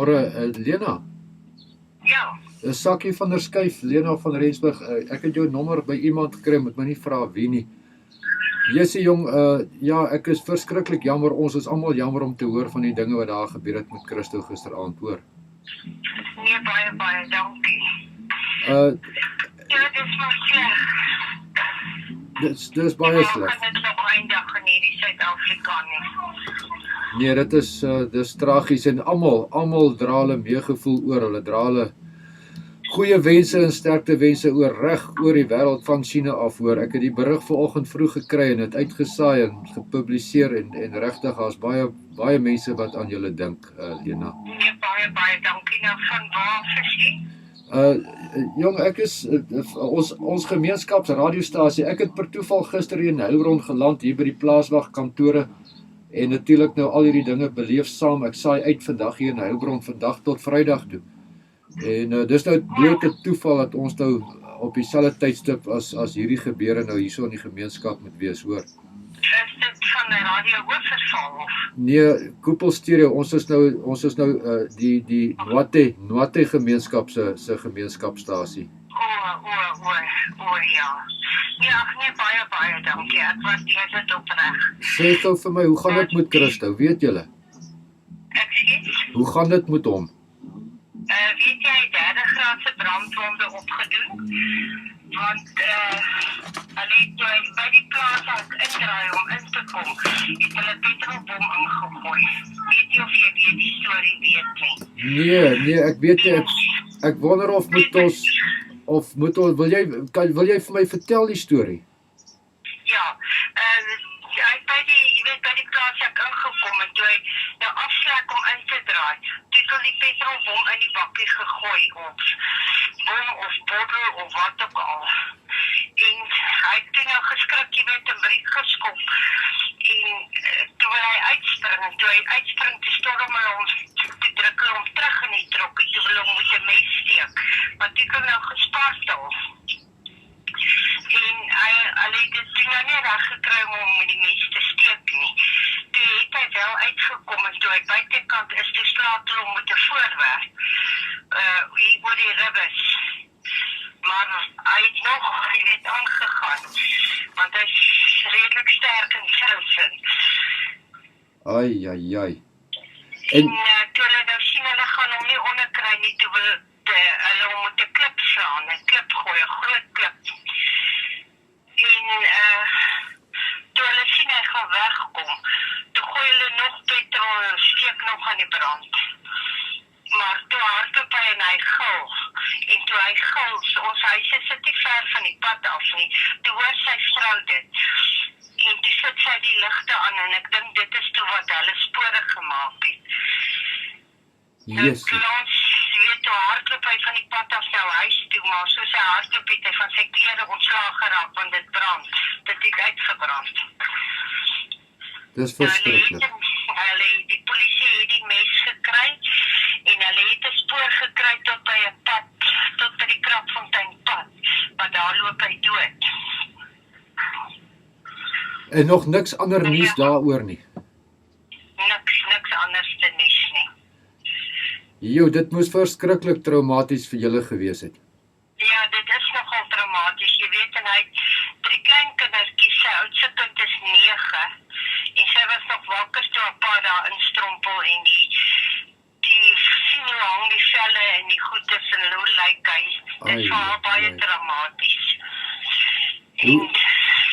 Lena, Ja. Sakkie van der Skyf, Lena van Rensburg, ek het jou nommer by iemand gekry, moet my nie vra wie nie. Jessie jong, ja, ek is verskriklik jammer, ons is almal jammer om te hoor van die dinge wat daar gebeur het met Christo gisteraand, hoor. Nee, baie dankie. Ja, dis maar sleg. Dis baie sleg. Ek het nog eendag in hierdie Suid-Afrika nie. Nee, dit is tragies en almal dra hulle meegevoel oor, hulle dra hulle goeie wense en sterkte wense reg oor die wêreld van China af, hoor. Ek het die berig vanoggend vroeg gekry en dit uitgesaai en gepubliseer en regtig daar's baie mense wat aan julle dink, Lena. Nee, baie dankie nou van waar versie? Jong, ek is ons gemeenskapsradiostasie. Ek het per toeval gister hier in Heilbron geland hier by die plaaswagkantore en natuurlik nou al hierdie dinge beleef saam. Ek saai uit vandag hier in Heilbron vandag tot Vrydag toe. En dis nou blote toeval dat ons nou op dieselfde tydstip as hierdie gebeure nou hierso in die gemeenskap moet wees, hoor. Is dit van die radio Hoofverval of? Nee, Koepel Stereo, ons is nou die Nwate gemeenskap se gemeenskapstasie. O ja. Ja, nee, baie dankie. Ek waardeer dit opreg. Sê gou vir my, hoe gaan dit met Christo, weet julle? Ekskuus? Hoe gaan dit met hom? Weet jy, 3de graadse brandwonde opgedoen, want toe hy by die plaas uit indraai om in te kom, het hulle petrolbom ingegooi. Weet jy of jy die storie weet nie? Nee, ek weet nie, ek wonder of moet ons, wil jy vir my vertel die storie? Ja, hy het by die plaas ingekom en toe hy nou afsluit om in te draai, toe het die petrolbom in die bakkie gegooi of bom of bottel of wat ook al. En hy het toe nou geskrik, jy weet, 'n briek geskop. En toe hy uitspring, toe storm hulle hom, toe druk hulle hom terug in die trokkie, toe wil hom met 'n mes steek. Maar toe kon nou gespartel. En hy het dit nou nie reg gekry om met die mes te steek nie. Toe het hy wel uitgekom en toe hy buitekant is, toe slaat hulle hom met 'n voorwerp. Hier oor die ribbes. Maar hy het nog, hy het aangegaan. Want hy is redelik sterk in sin. Ai. En toe hulle nou sien, hulle gaan hom nie onderkry nie, toe wil hulle hom met 'n klip slaan, 'n klip gooi, 'n groot klip. En toe hulle sien hy gaan wegkom, toe gooi hulle nog petrol en steek nog aan die brand. Maar toe hardloop hy en hy gil. En toe hy gil, ons huise sit nie ver van die pad af nie, toe hoor sy vrou dit. En toe sit sy die ligte aan en ek dink dit is toe wat hulle spore gemaak het. Yes. Toe hardloop hy van die pad af na huis toe, maar soos hy hardloop het hy van sy klere ontslaag geraak, want dit brand. Dit het uitgebrand. Dis verskriklik. Die polisie het die mes gekry en hulle het 'n spoor gekry tot by 'n pad, tot by die Krapfonteinpad, maar daar loop hy dood. En nog niks ander nuus daaroor nie. Niks anders te nuus nie. Jo, dit moes verskriklik traumaties vir julle gewees het. Ja, dit is nogal traumaties, jy weet, en hy het 3 kleinkindertjies, sy oudste kind is 9, en sy was nog wakker toe 'n paar daar instrompel, en die sien hoe hang die velle en die goed is en hoe lyk hy. Dit is vir haar baie traumaties. En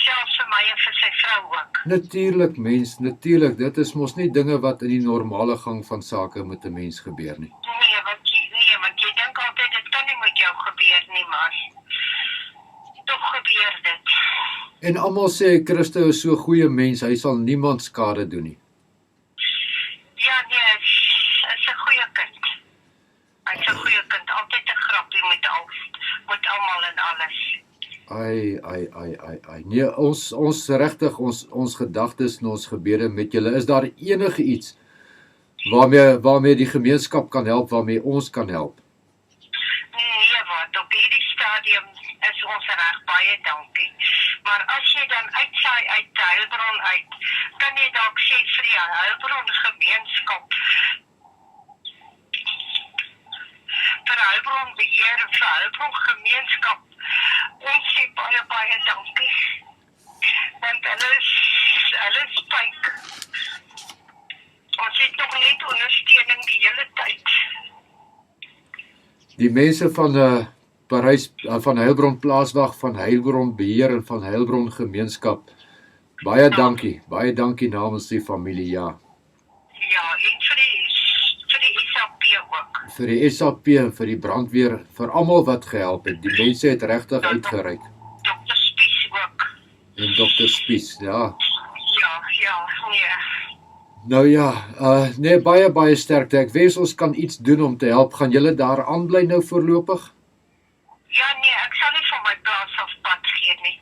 selfs vir my en vir sy vrou ook. Natuurlik, dit is mos nie dinge wat in die normale gang van sake met 'n mens gebeur nie. Nee, want jy dink altyd dit kan nie met jou gebeur nie, maar tog gebeur dit. En almal sê Christo is so 'n goeie mens, hy sal niemand skade doen nie. Ja, nee, is 'n goeie kind. Hy's 'n goeie kind, altyd 'n grappie met almal en alles. Ai. Nee, ons regtig ons gedagtes en ons gebede met julle. Is daar enige iets waarmee die gemeenskap kan help, waarmee ons kan help? Nee, wat op hierdie stadium is ons reg, baie dankie. Maar as jy dan uitsaai uit Heilbron uit, kan jy dalk sê vir die Heilbron gemeenskap vir Heilbron beheer en vir Heilbron gemeenskap. Ons sê baie dankie. Want hulle is spyk. Ons het nog net ondersteuning die hele tyd. Die mense van Parys, van Heilbron Plaaswag, van Heilbron Beheer en van Heilbron Gemeenskap, baie dankie namens die familie, ja. Ja, en vir die SAP ook. Vir die SAP en vir die brandweer, vir almal wat gehelp het. Die mense het regtig uitgereik. Dr. Spies ook. En Dr. Spies, ja. Ja, nee. Nou ja, nee, baie sterkte. Ek wens ons kan iets doen om te help. Gaan julle daar aanbly nou voorlopig? Ja, nee, ek sal nie van my plaas af pad gee nie.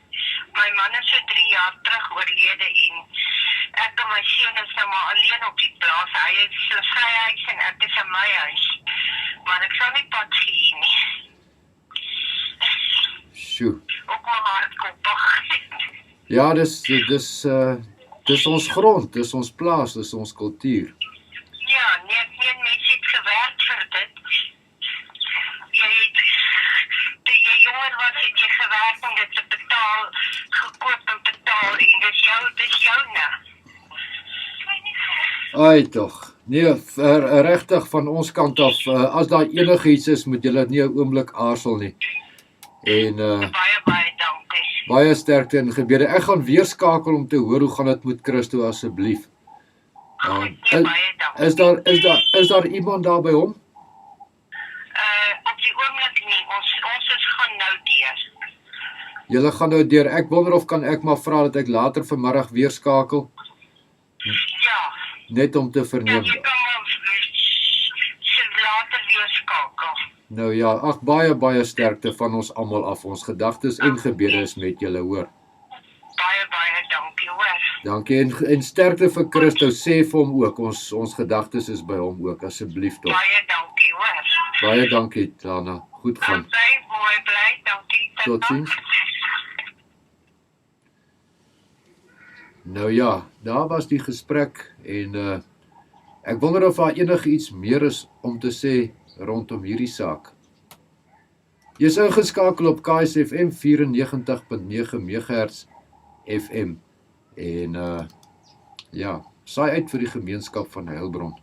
My man is so 3 jaar terug oorlede en ek en my seun is nou maar alleen op die plaas. Hy is in sy huis en ek is in my huis. Maar ek sal nie pad gee nie. Sjoe. Ook maar hardkoppig. Ja, dis ons grond, dis ons plaas, dis ons kultuur. Ja, nee, ek meen mense het gewerk vir dit. Toe jy jonger was, het jy gewerk om dit te betaal, gekoop en betaal en dis joune. Ai tog. Nee, regtig van ons kant af, as daar enigiets is, moet julle nie 'n oomblik aarzel nie. En Baie dankie. baie sterkte in gebede. Ek gaan weer skakel om te hoor hoe gaan dit met Christo asseblief. Goed, baie dankie. Is daar iemand daar by hom? Op die oomblik nie, ons is gaan nou deur. Julle gaan nou deur. Ek wonder of kan ek maar vra dat ek later vanmiddag weer skakel, Ja, net om te ja, verneem. jy kan maar later weer skakel. Nou ja, ag baie sterkte van ons almal af. Ons gedagtes en gebede is met julle, hoor. Baie dankie, hoor. Dankie en sterkte vir Christo, sê vir hom ook, ons gedagtes is by hom ook, asseblief tog. Baie dankie, hoor. Baie dankie, Tana. Goed gaan. Bly, dankie. Totsiens. Nou ja, daar was die gesprek en ek wonder of daar enigiets meer is om te sê rondom hierdie saak. Jy is ingeskakel op KSFM 94.9 MHz FM en ja, saai uit vir die gemeenskap van Heilbron.